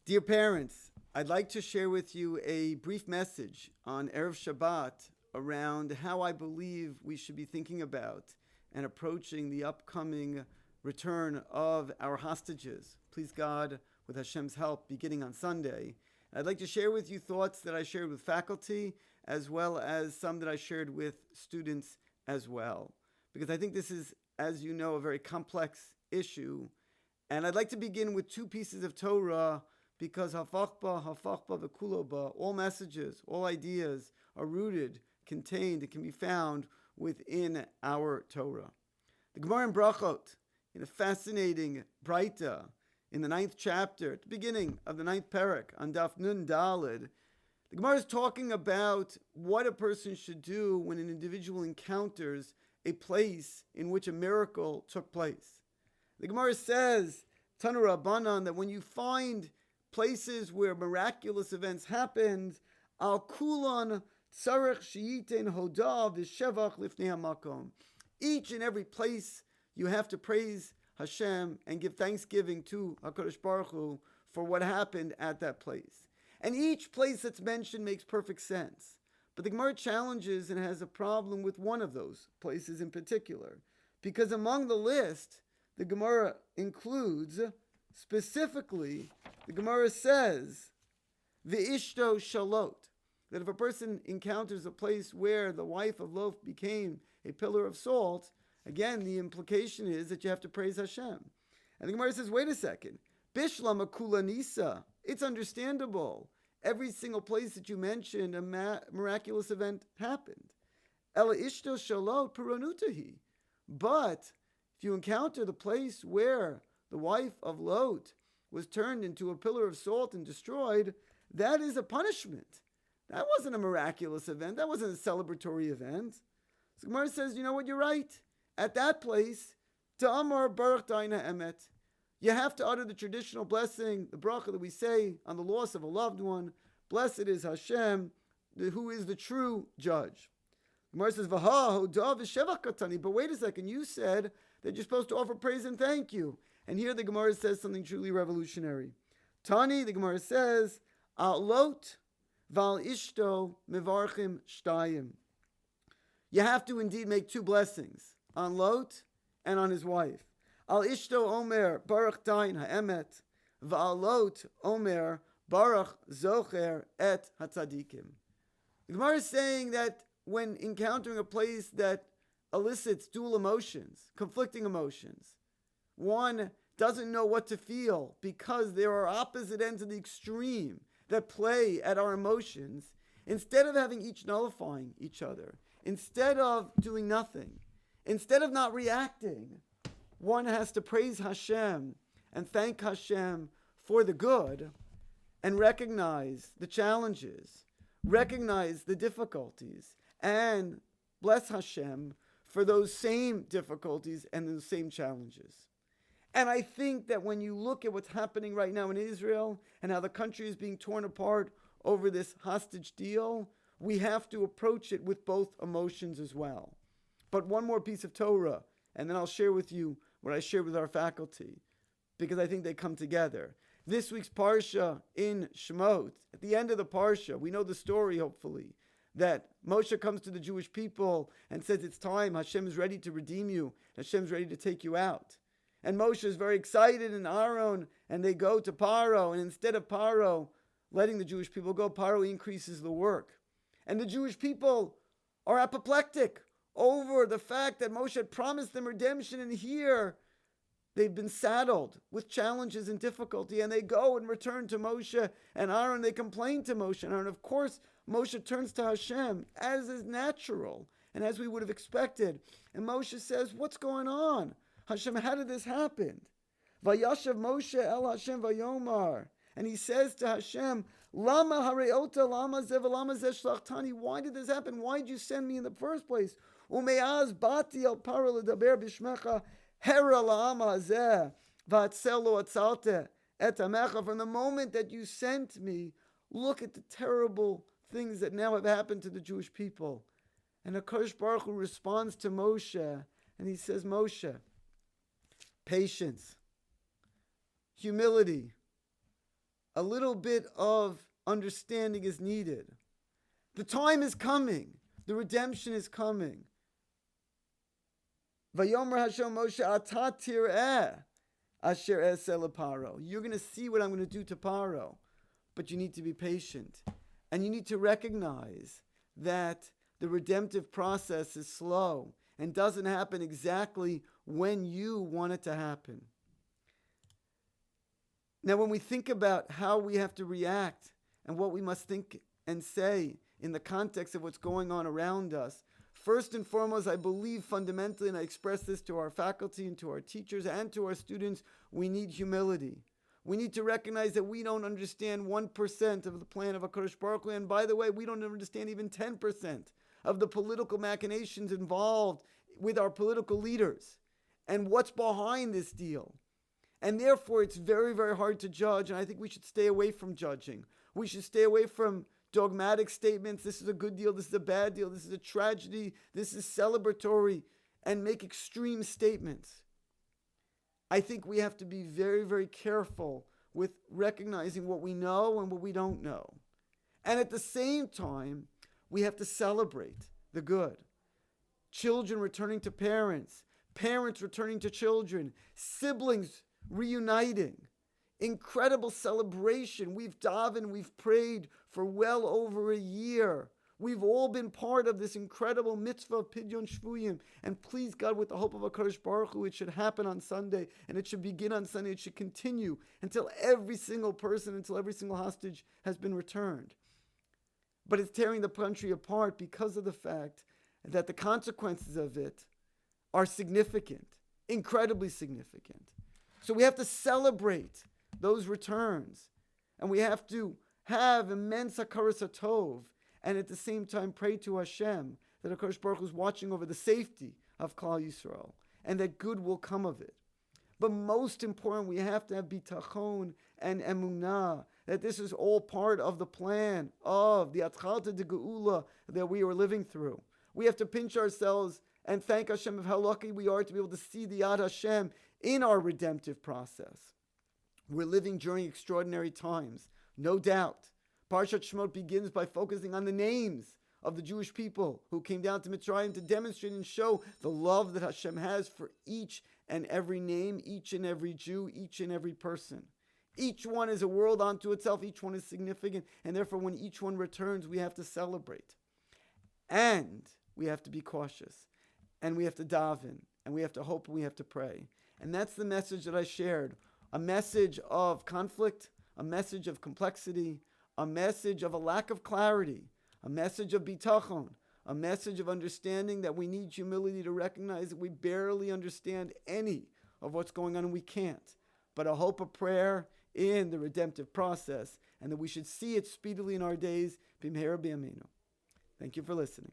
Dear parents, I'd like to share with you a brief message on Erev Shabbat around how I believe we should be thinking about and approaching the upcoming return of our hostages. Please God, with Hashem's help, beginning on Sunday. I'd like to share with you thoughts that I shared with faculty as well as some that I shared with students as well. Because I think this is, as you know, a very complex issue. And I'd like to begin with two pieces of Torah because hafachba v'kuloba, all messages, all ideas are rooted, contained, it can be found within our Torah. The Gemara in Brachot, in a fascinating Breita, in the 9th chapter, at the beginning of the 9th parak, on Daf Nun Daled, the Gemara is talking about what a person should do when an individual encounters a place in which a miracle took place. The Gemara says, Tanu Rabbanan, that when you find places where miraculous events happened, al kulan tzarech sheyiten hodav v'shevach lifnei hamakom. Each and every place you have to praise Hashem and give thanksgiving to HaKadosh Baruch Hu for what happened at that place. And each place that's mentioned makes perfect sense. But the Gemara challenges and has a problem with one of those places in particular. Because among the list, the Gemara includes, specifically, the Gemara says, V'ishto shalot, that if a person encounters a place where the wife of Lot became a pillar of salt, again, the implication is that you have to praise Hashem. And the Gemara says, wait a second, Bishlam akula nisa, it's understandable. Every single place that you mentioned, a miraculous event happened. Ela ishto shalot puranutahi. But if you encounter the place where the wife of Lot was turned into a pillar of salt and destroyed, that is a punishment. That wasn't a miraculous event. That wasn't a celebratory event. So Gemara says, you know what, you're right. At that place, Ta'amar Baruch Daina Emet, you have to utter the traditional blessing, the bracha that we say on the loss of a loved one. Blessed is Hashem, who is the true judge. Gemara says, Vaha hodav v'shevach katani. But wait a second, you said that you're supposed to offer praise and thank you. And here the Gemara says something truly revolutionary. Tani, the Gemara says, Al lot val ishto mevarchim shtayim. You have to indeed make two blessings, on Lot and on his wife. Al ishto omer baruch dain ha'emet, v'al Lot omer baruch zocher et hatzadikim. The Gemara is saying that when encountering a place that elicits dual emotions, conflicting emotions, one doesn't know what to feel because there are opposite ends of the extreme that play at our emotions. Instead of having each nullifying each other, instead of doing nothing, instead of not reacting, one has to praise Hashem and thank Hashem for the good and recognize the challenges, recognize the difficulties, and bless Hashem for those same difficulties and those same challenges. And I think that when you look at what's happening right now in Israel and how the country is being torn apart over this hostage deal, we have to approach it with both emotions as well. But one more piece of Torah, and then I'll share with you what I shared with our faculty, because I think they come together. This week's Parsha in Shemot, at the end of the Parsha, we know the story, hopefully, that Moshe comes to the Jewish people and says, it's time, Hashem is ready to redeem you, Hashem is ready to take you out. And Moshe is very excited, and Aaron, and they go to Paro, and instead of Paro letting the Jewish people go, Paro increases the work. And the Jewish people are apoplectic over the fact that Moshe had promised them redemption, and here they've been saddled with challenges and difficulty, and they go and return to Moshe and Aaron. They complain to Moshe and Aaron. Of course, Moshe turns to Hashem, as is natural and as we would have expected. And Moshe says, what's going on? Hashem, how did this happen? Vayashav Moshe el Hashem vayomar. And he says to Hashem, Lama hareota lama zev lama zeshlachtani. Why did this happen? Why did you send me in the first place? Umeaz bati el para ledaber bishmecha hera la'ama hazeh v'atzel lo atzalte et amecha. From the moment that you sent me, look at the terrible things that now have happened to the Jewish people. And HaKadosh Baruch Hu responds to Moshe, and he says, Moshe, patience, humility, a little bit of understanding is needed. The time is coming. The redemption is coming. Vayomer Hashem Moshe ata tir'eh asher eseh leParo. You're going to see what I'm going to do to Paro. But you need to be patient. And you need to recognize that the redemptive process is slow and doesn't happen exactly when you want it to happen. Now, when we think about how we have to react and what we must think and say in the context of what's going on around us, first and foremost, I believe fundamentally, and I express this to our faculty and to our teachers and to our students, we need humility. We need to recognize that we don't understand 1% of the plan of HaKadosh Baruch Hu, and by the way, we don't understand even 10% of the political machinations involved with our political leaders and what's behind this deal. And therefore, it's very, very hard to judge, and I think we should stay away from judging. We should stay away from dogmatic statements. This is a good deal, this is a bad deal, this is a tragedy, this is celebratory, and make extreme statements. I think we have to be very, very careful with recognizing what we know and what we don't know. And at the same time, we have to celebrate the good. Children returning to parents, parents returning to children, siblings reuniting. Incredible celebration. We've davened, we've prayed for well over a year. We've all been part of this incredible mitzvah of Pidyon Shvuyim. And please God, with the hope of HaKadosh Baruch Hu, it should happen on Sunday, and it should begin on Sunday. It should continue until every single person, until every single hostage has been returned. But it's tearing the country apart because of the fact that the consequences of it are significant, incredibly significant. So we have to celebrate those returns, and we have to have immense hakaras hatov, and at the same time pray to Hashem that HaKadosh Baruch Hu is watching over the safety of Klal Yisrael, and that good will come of it. But most important, we have to have bitachon and emunah, that this is all part of the plan of the Atchalta de Geula that we are living through. We have to pinch ourselves and thank Hashem of how lucky we are to be able to see the Yad Hashem in our redemptive process. We're living during extraordinary times, no doubt. Parshat Shemot begins by focusing on the names of the Jewish people who came down to Mitzrayim to demonstrate and show the love that Hashem has for each and every name, each and every Jew, each and every person. Each one is a world unto itself. Each one is significant. And therefore, when each one returns, we have to celebrate. And we have to be cautious. And we have to daven. And we have to hope and we have to pray. And that's the message that I shared. A message of conflict, a message of complexity, a message of a lack of clarity, a message of bitachon, a message of understanding that we need humility to recognize that we barely understand any of what's going on and we can't. But a hope of prayer in the redemptive process, and that we should see it speedily in our days. B'mehera b'yameinu. Thank you for listening.